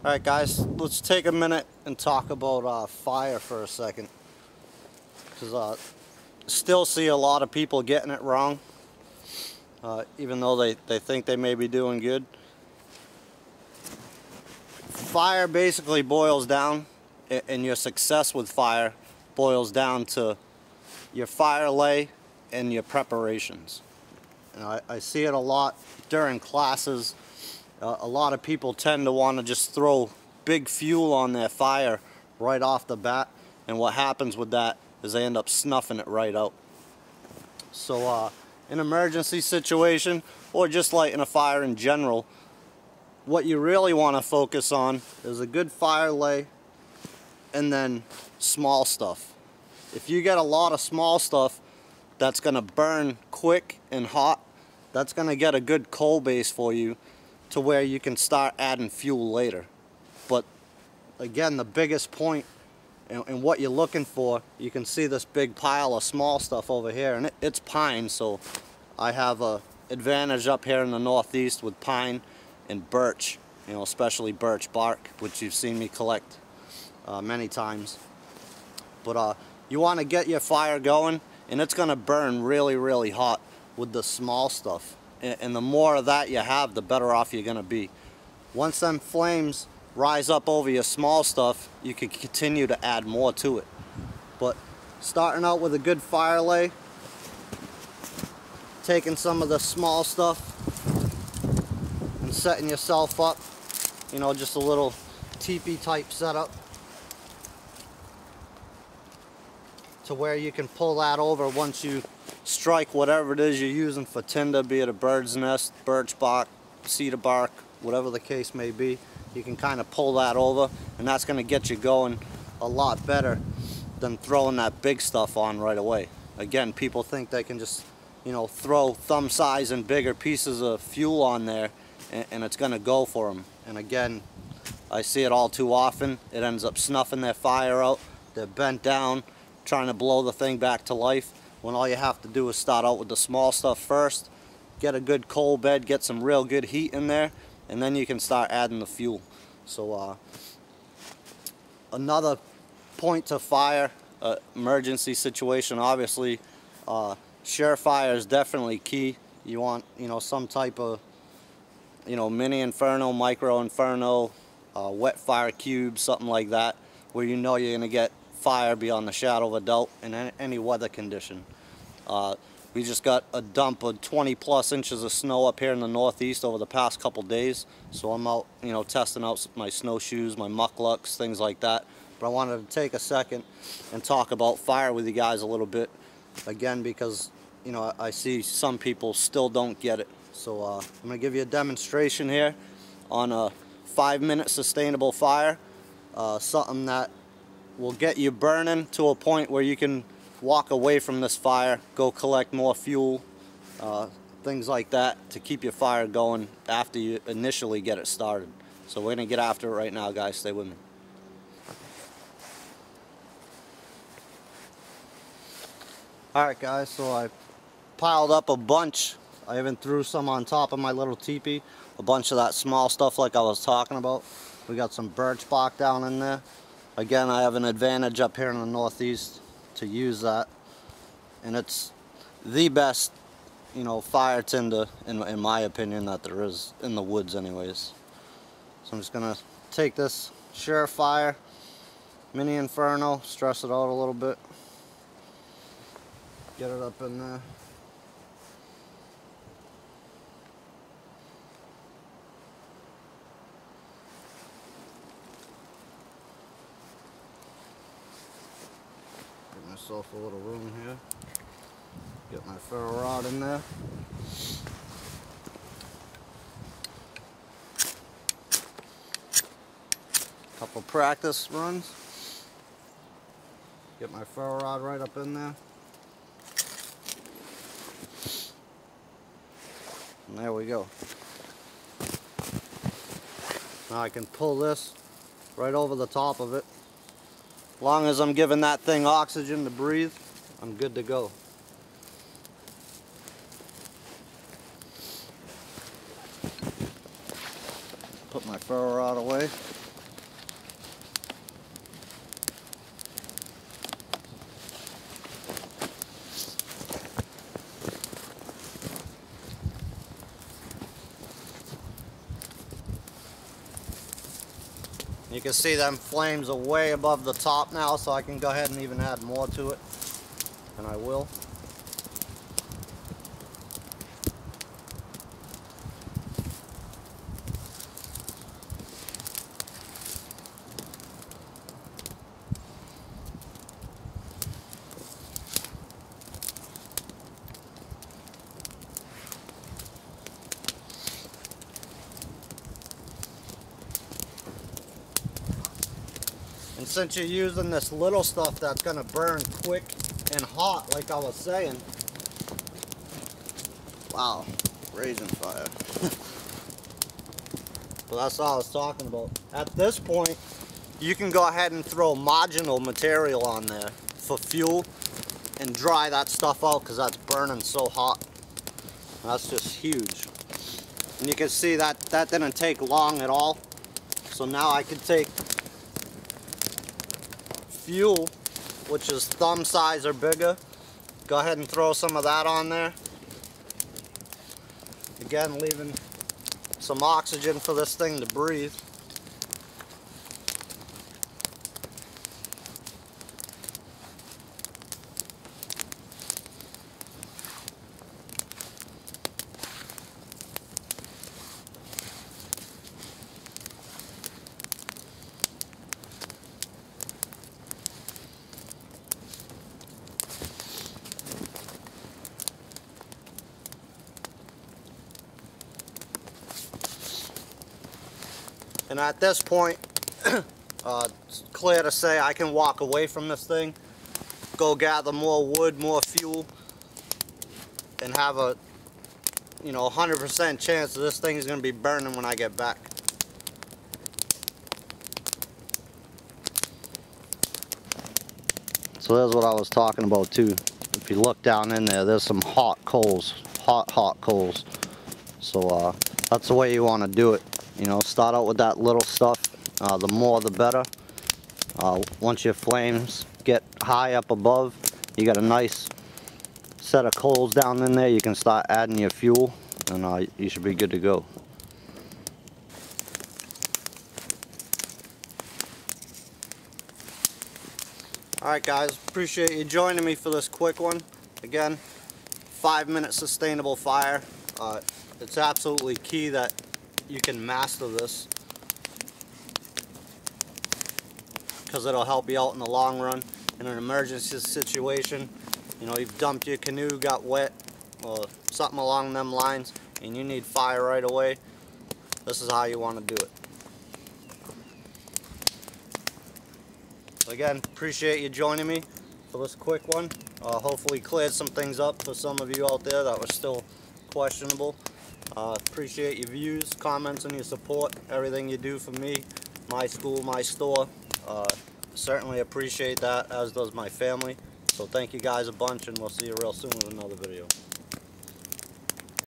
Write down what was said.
Alright guys, let's take a minute and talk about fire for a second. Because still see a lot of people getting it wrong. Even though they think they may be doing good. Fire basically boils down, and your success with fire boils down to your fire lay and your preparations. And I see it a lot during classes. A lot of people tend to want to just throw big fuel on their fire right off the bat, and what happens with that is they end up snuffing it right out. So in an emergency situation, or just lighting a fire in general, what you really want to focus on is a good fire lay and then small stuff. If you get a lot of small stuff that's going to burn quick and hot, that's going to get a good coal base for you to where you can start adding fuel later. But again, the biggest point and what you're looking for, you can see this big pile of small stuff over here, and it's pine, so I have a advantage up here in the Northeast with pine and birch, you know, especially birch bark, which you've seen me collect many times. But you want to get your fire going, and it's going to burn really, really hot with the small stuff. And the more of that you have, the better off you're going to be. Once them flames rise up over your small stuff, you can continue to add more to it. But starting out with a good fire lay, taking some of the small stuff and setting yourself up, you know, just a little teepee type setup to where you can pull that over once you strike whatever it is you're using for tinder, be it a bird's nest, birch bark, cedar bark, whatever the case may be. You can kind of pull that over, and that's going to get you going a lot better than throwing that big stuff on right away. Again, people think they can just, you know, throw thumb size and bigger pieces of fuel on there and it's going to go for them. And again, I see it all too often. It ends up snuffing their fire out. They're bent down trying to blow the thing back to life, when all you have to do is start out with the small stuff first, get a good coal bed, get some real good heat in there, and then you can start adding the fuel. So another point to fire, emergency situation, obviously surefire is definitely key. You want, you know, some type of, you know, mini inferno, micro inferno, wet fire cube, something like that, where you know you're going to get fire beyond the shadow of a doubt in any weather condition. We just got a dump of 20 plus inches of snow up here in the Northeast over the past couple days, so I'm out, you know, testing out my snowshoes, my mucklucks, things like that. But I wanted to take a second and talk about fire with you guys a little bit, again, because, you know, I see some people still don't get it. So I'm going to give you a demonstration here on a 5-minute sustainable fire, something that will get you burning to a point where you can walk away from this fire, go collect more fuel, things like that, to keep your fire going after you initially get it started. So we're going to get after it right now, guys. Stay with me. Alright guys, so I piled up a bunch. I even threw some on top of my little teepee. A bunch of that small stuff like I was talking about. We got some birch bark down in there. Again, I have an advantage up here in the Northeast to use that, and it's the best, you know, fire tinder in my opinion that there is in the woods anyways. So I'm just gonna take this surefire mini inferno, stress it out a little bit, get it up in there. Myself a little room here. Get my ferro rod in there. Couple practice runs. Get my ferro rod right up in there. And there we go. Now I can pull this right over the top of it. As long as I'm giving that thing oxygen to breathe, I'm good to go. Put my ferro rod away. You can see them flames are way above the top now, so I can go ahead and even add more to it, and I will. And since you're using this little stuff that's going to burn quick and hot, like I was saying, wow, raising fire. But that's all I was talking about. At this point, you can go ahead and throw marginal material on there for fuel and dry that stuff out because that's burning so hot. That's just huge. And you can see that didn't take long at all. So now I can take fuel, which is thumb size or bigger. Go ahead and throw some of that on there. Again, leaving some oxygen for this thing to breathe. And at this point, it's clear to say I can walk away from this thing, go gather more wood, more fuel, and have a 100% chance that this thing is going to be burning when I get back. So there's what I was talking about too. If you look down in there, there's some hot coals, hot coals. So that's the way you want to do it. Start out with that little stuff. The more the better. Once your flames get high up above, you got a nice set of coals down in there, you can start adding your fuel, and you should be good to go. Alright guys, appreciate you joining me for this quick one. Again, 5-minute sustainable fire. It's absolutely key that you can master this, because it'll help you out in the long run. In an emergency situation, you've dumped your canoe, got wet, or something along them lines, and you need fire right away, this is how you want to do it. So again, appreciate you joining me for this quick one. Hopefully cleared some things up for some of you out there that were still questionable. Appreciate your views, comments, and your support. Everything you do for me, my school, my store. Certainly appreciate that, as does my family. So thank you guys a bunch, and we'll see you real soon with another video.